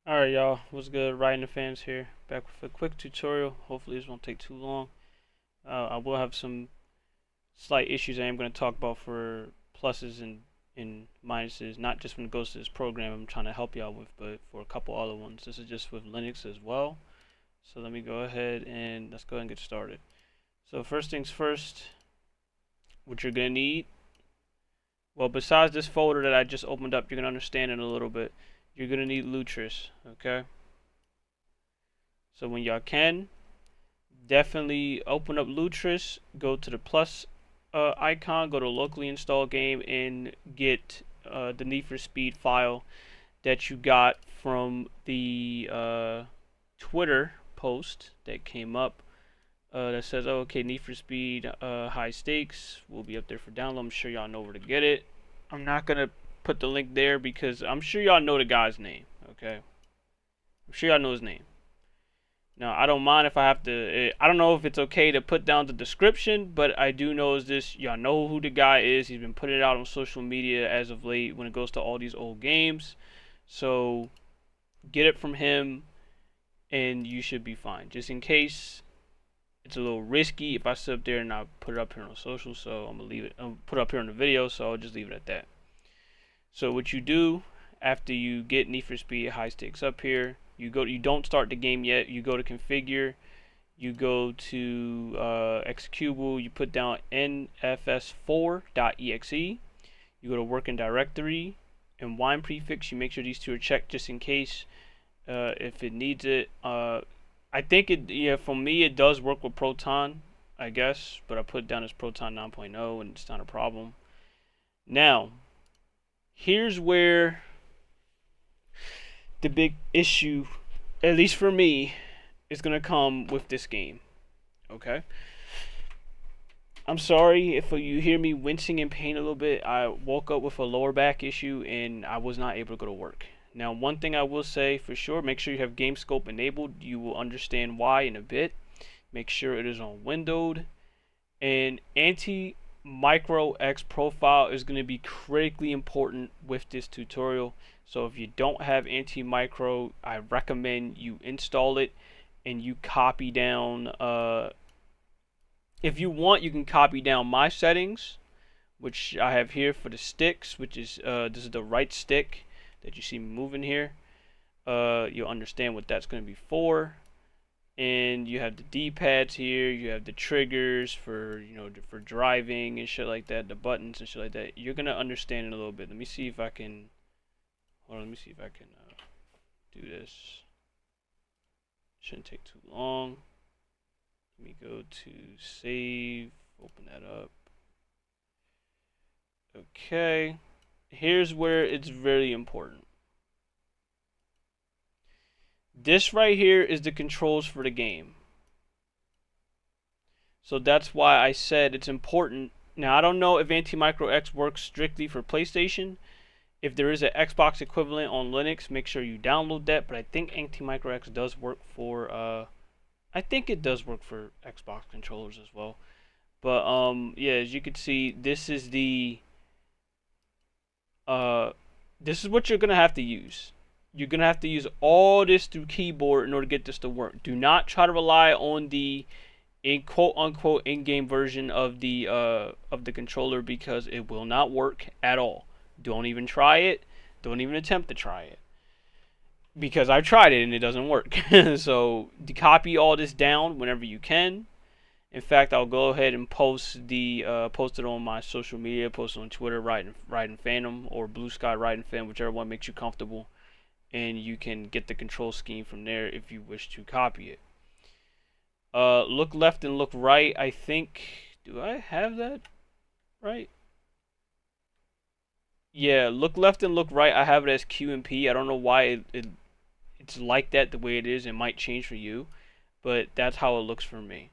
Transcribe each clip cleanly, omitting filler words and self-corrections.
Alright y'all, what's good? Riding the Fans here, back with a quick tutorial. Hopefully this won't take too long. I will have some slight issues I am going to talk about for pluses and minuses, not just when it goes to this program I'm trying to help y'all with, but for a couple other ones. This is just with Linux as well. So let me go ahead and let's go ahead and get started. So first things first, what you're going to need, well, besides this folder that I just opened up, you're going to understand in a little bit. You're going to need Lutris, okay? So when y'all can, definitely open up Lutris, go to the plus icon, go to locally install game, and get the Need for Speed file that you got from the Twitter post that came up that says, oh, okay, Need for Speed High Stakes will be up there for download. I'm sure y'all know where to get it. I'm not going to put the link there because I'm sure y'all know the guy's name, okay? I'm sure y'all know his name. Now, I don't mind if I have to, I don't know if it's okay to put down the description, but I do know is this, y'all know who the guy is. He's been putting it out on social media as of late when it goes to all these old games. So, get it from him, and you should be fine. Just in case, it's a little risky if I sit up there and I put it up here on social, so I'm going to leave it, put it up here on the video, so I'll just leave it at that. So, what you do after you get Need for Speed High Stakes up here, you don't start the game yet. You go to configure, you go to executable, you put down nfs4.exe, you go to working directory and wine prefix. You make sure these two are checked just in case if it needs it. I think for me it does work with Proton, I guess, but I put it down as Proton 9.0 and it's not a problem. Now, here's where the big issue, at least for me, is going to come with this game. Okay? I'm sorry if you hear me wincing in pain a little bit. I woke up with a lower back issue and I was not able to go to work. Now, one thing I will say for sure, make sure you have game scope enabled. You will understand why in a bit. Make sure it is on windowed. And anti-micro X profile is going to be critically important with this tutorial. So if you don't have anti-micro, I recommend you install it and you copy down, if you want, you can copy down my settings, which I have here for the sticks, which is, this is the right stick that you see me moving here. You'll understand what that's going to be for. And you have the D-pads here, you have the triggers for, for driving and shit like that, the buttons and shit like that. You're going to understand it a little bit. Let me see if I can, hold on, let me see if I can do this. Shouldn't take too long. Let me go to save, open that up. Okay, here's where it's very important. This right here is the controls for the game. So that's why I said it's important. Now, I don't know if Anti-Micro X works strictly for PlayStation. If there is an Xbox equivalent on Linux, make sure you download that. But I think Anti-Micro X does work for, I think it does work for Xbox controllers as well. But, yeah, as you can see, this is the, this is what you're going to have to use. You're going to have to use all this through keyboard in order to get this to work. Do not try to rely on the quote-unquote in-game version of the controller because it will not work at all. Don't even try it. Don't even attempt to try it. Because I've tried it and it doesn't work. So copy all this down whenever you can. In fact, I'll go ahead and post it on my social media, post it on Twitter, Riding Phantom, or Blue Sky Riding Fan, whichever one makes you comfortable. And you can get the control scheme from there if you wish to copy it. Look left and look right. I think, do I have that right? Yeah, look left and look right. I have it as Q and P. I don't know why it's like that the way it is. It might change for you, but that's how it looks for me.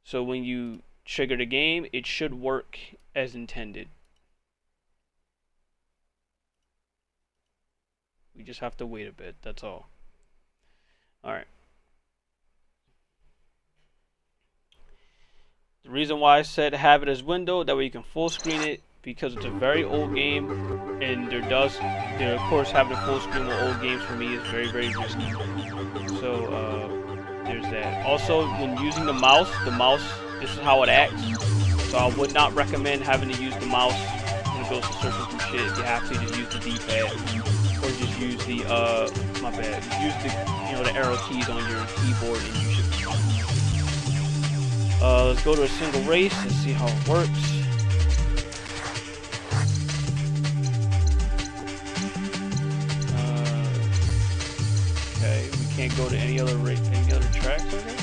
So when you trigger the game, it should work as intended. We just have to wait a bit, that's all. Alright. The reason why I said have it as window, that way you can full screen it because it's a very old game, and there of course having a full screen with old games for me is very, very risky. So there's that. Also, when using the mouse, this is how it acts. So I would not recommend having to use the mouse when it goes to searching through shit. If you have to, just use the D-pad, or just use the my bad. Use the the arrow keys on your keyboard, and you should be fine. Let's go to a single race and see how it works. Okay, we can't go to any other tracks, I guess?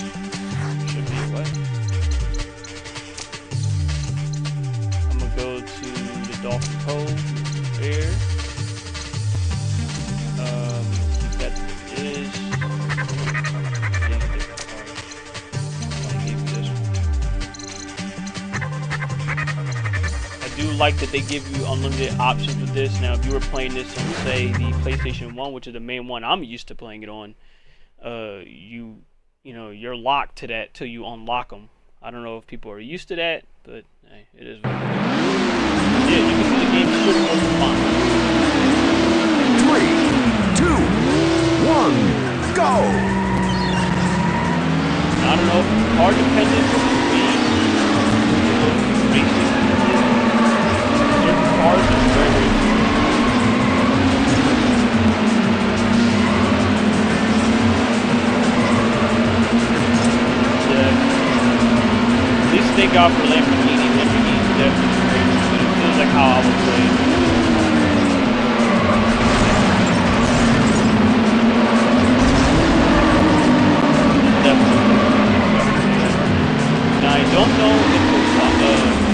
Should be a way. I'm gonna go to the Dolphin Cove there. Keep that the way it is. I do like that they give you unlimited options with this. Now, if you were playing this on, say, the PlayStation 1, which is the main one I'm used to playing it on, you're locked to that till you unlock them. I don't know if people are used to that, but hey, it is what it is. Yeah, you can see the game should work fine. 3, 2, 1, go! I don't know if it's car dependent or speed. Racing. Certain cars are very, very slow. Thank God for Lamborghini. Lamborghini is definitely great, but it feels like how I would play it. Now I don't know if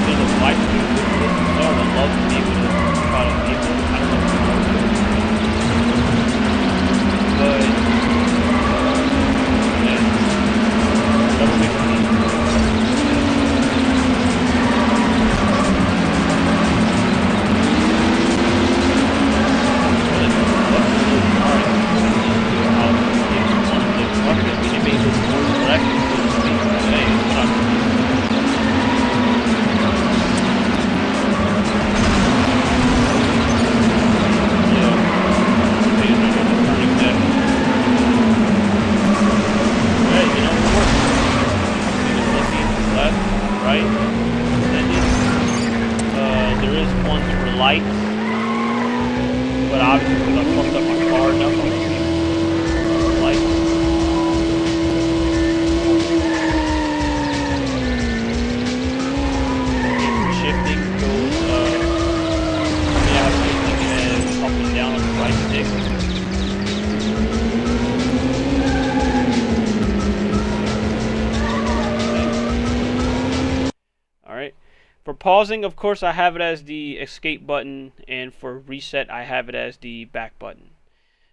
there's a light stream for this, so I would love to be able to try to get it. I don't know if it works. But yeah, whatever makes me. Pausing, of course, I have it as the escape button, and for reset, I have it as the back button.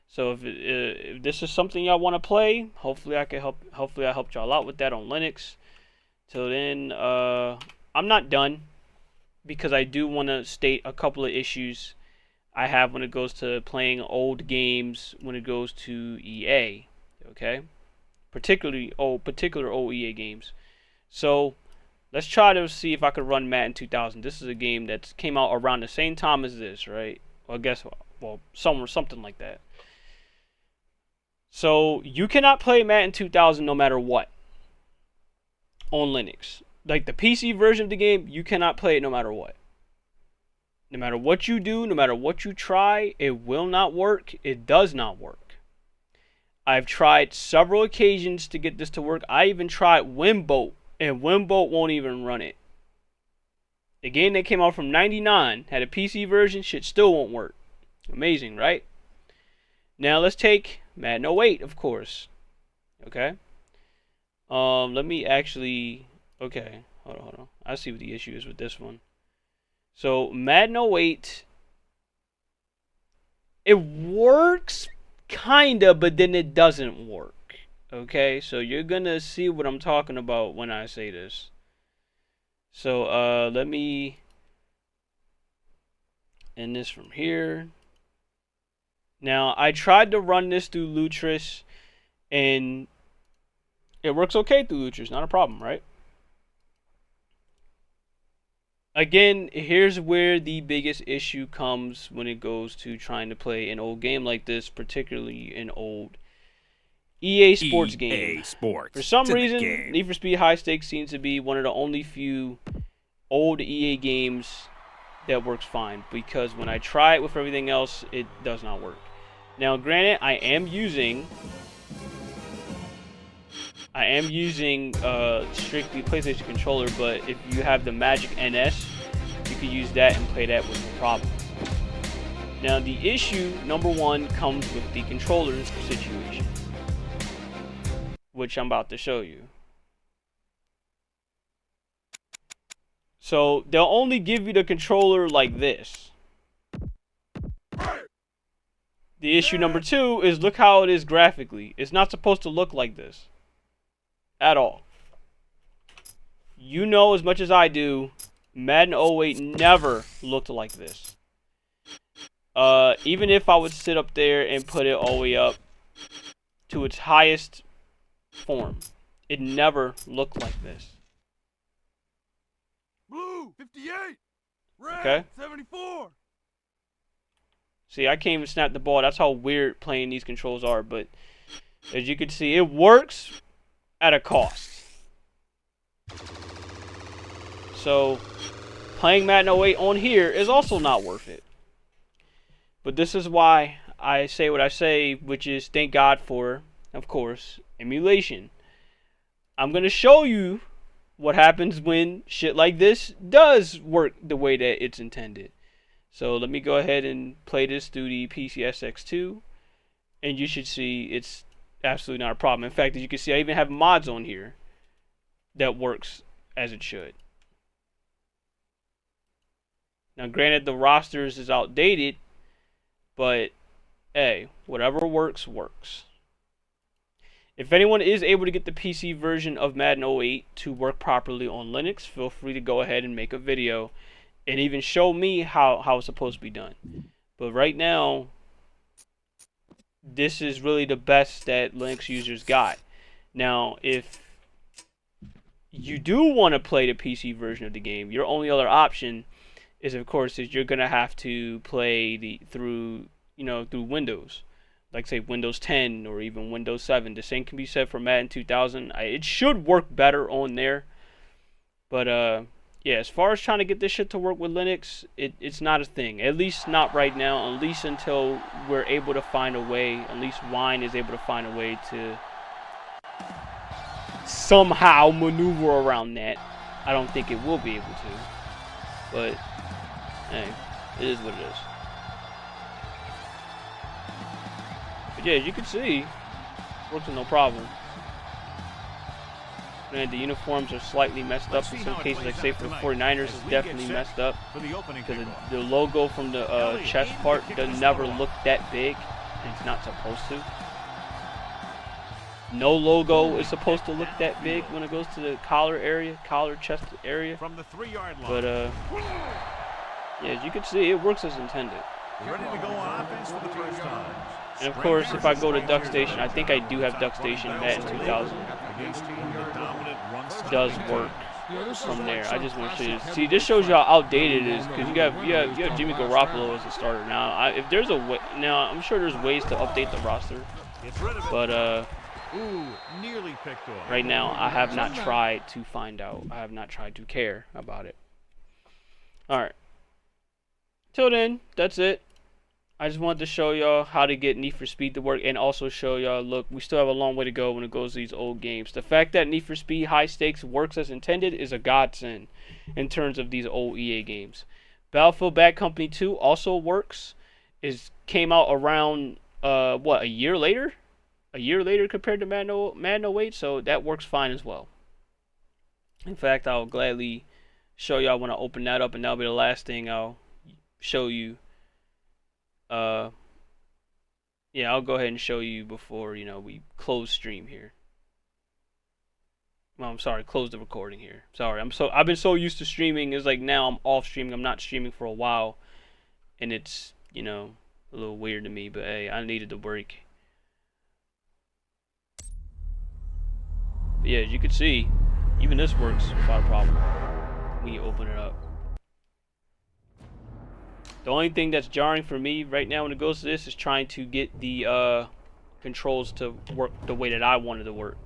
So if this is something y'all want to play, hopefully I can help. Hopefully I helped y'all out with that on Linux. Till then, I'm not done, because I do want to state a couple of issues I have when it goes to playing old games. When it goes to EA, okay, particular old EA games. So let's try to see if I could run Madden 2000. This is a game that came out around the same time as this, right? Well, I guess, something like that. So you cannot play Madden 2000 no matter what on Linux. Like the PC version of the game, you cannot play it no matter what. No matter what you do, no matter what you try, it will not work. It does not work. I've tried several occasions to get this to work. I even tried Wimboat, and Wimboat won't even run it. The game that came out from '99 had a PC version, shit still won't work. Amazing, right? Now let's take Madden 08, of course. Okay. Let me actually. Okay, hold on. I see what the issue is with this one. So Madden 08, it works kinda, but then it doesn't work. Okay, so you're gonna see what I'm talking about when I say this. So let me end this from here. Now I tried to run this through Lutris, and it works okay through Lutris, not a problem, right? Again, here's where the biggest issue comes when it goes to trying to play an old game like this, particularly an old EA Sports game. Sports. For some To the reason, game. Need for Speed High Stakes seems to be one of the only few old EA games that works fine, because when I try it with everything else, it does not work. Now, granted, I am using strictly PlayStation controller, but if you have the Magic NS, you can use that and play that with no problem. Now, the issue number one comes with the controller situation, which I'm about to show you. So they'll only give you the controller like this. The issue number two is look how it is graphically. It's not supposed to look like this at all. You know as much as I do, Madden 08 never looked like this. Even if I would sit up there and put it all the way up to its highest form, it never looked like this. Blue 58, red Okay. 74. See, I can't even snap the ball. That's how weird playing these controls are. But as you can see, it works at a cost. So playing Madden 08 on here is also not worth it. But this is why I say what I say, which is thank God for, of course, emulation. I'm going to show you what happens when shit like this does work the way that it's intended. So let me go ahead and play this through the PCSX2, and you should see it's absolutely not a problem. In fact, as you can see, I even have mods on here that works as it should. Now, granted, the rosters is outdated, but hey, whatever works, works. If anyone is able to get the PC version of Madden 08 to work properly on Linux, feel free to go ahead and make a video and even show me how it's supposed to be done. But right now, this is really the best that Linux users got. Now, if you do want to play the PC version of the game, your only other option is, of course, you're gonna have to play through Windows, like say Windows 10 or even Windows 7. The same can be said for Madden 2000. It should work better on there, but yeah, as far as trying to get this shit to work with Linux, it's not a thing. At least not right now. At least until we're able to find a way. At least Wine is able to find a way to somehow maneuver around that. I don't think it will be able to, but hey, it is what it is. But yeah, as you can see, works with no problem. And the uniforms are slightly messed up in some cases, like say for the 49ers, it's definitely messed up because the logo from the chest part does never look that big, and it's not supposed to. No logo is supposed to look that big when it goes to the collar chest area. From the 3-yard line. But yeah, as you can see, it works as intended. Ready to go on offense for the first time. And of course, if I go to Duck Station, I think I do have Duck Station. Madden 2000 does work from there. I just want to show you. See, this shows you how outdated it is, because you have Jimmy Garoppolo as a starter now. If there's a way, now I'm sure there's ways to update the roster, but nearly picked off. right now I have not tried to find out. I have not tried to care about it. All right. Till then, that's it. I just wanted to show y'all how to get Need for Speed to work, and also show y'all, look, we still have a long way to go when it goes to these old games. The fact that Need for Speed High Stakes works as intended is a godsend in terms of these old EA games. Battlefield Bad Company 2 also works. Came out around, a year later? A year later compared to Madden 08, so that works fine as well. In fact, I'll gladly show y'all when I open that up, and that'll be the last thing I'll show you. Yeah, I'll go ahead and show you before, we close stream here. Well, I'm sorry, close the recording here. Sorry, I've been so used to streaming. It's like now I'm off streaming. I'm not streaming for a while, and it's, a little weird to me, but hey, I needed the break. But yeah, as you can see, even this works without a problem when you open it up. The only thing that's jarring for me right now when it goes to this is trying to get the controls to work the way that I wanted to work.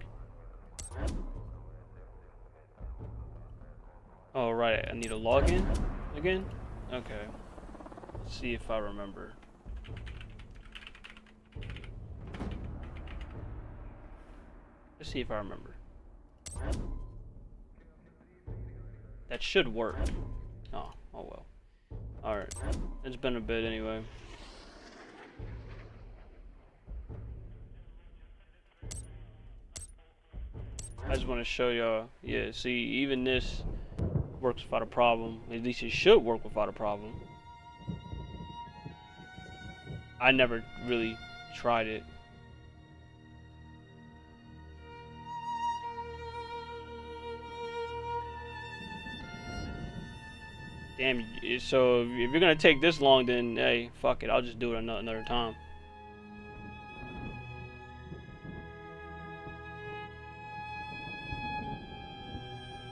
All right, I need a login again. Okay, let's see if I remember. Let's see if I remember. That should work. Oh well. Alright. It's been a bit anyway. I just want to show y'all. Yeah, see, even this works without a problem. At least it should work without a problem. I never really tried it. Damn, so if you're gonna take this long, then hey, fuck it, I'll just do it another time.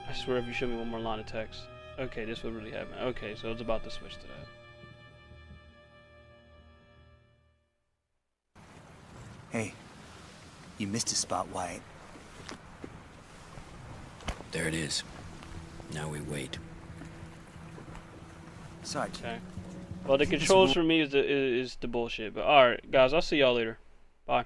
I swear if you show me one more line of text. Okay, this would really happen. Okay, so it's about to switch to that. Hey, you missed a spot, Wyatt. There it is. Now we wait. Sarge. Okay. Well, the controls for me is the bullshit. But all right, guys, I'll see y'all later. Bye.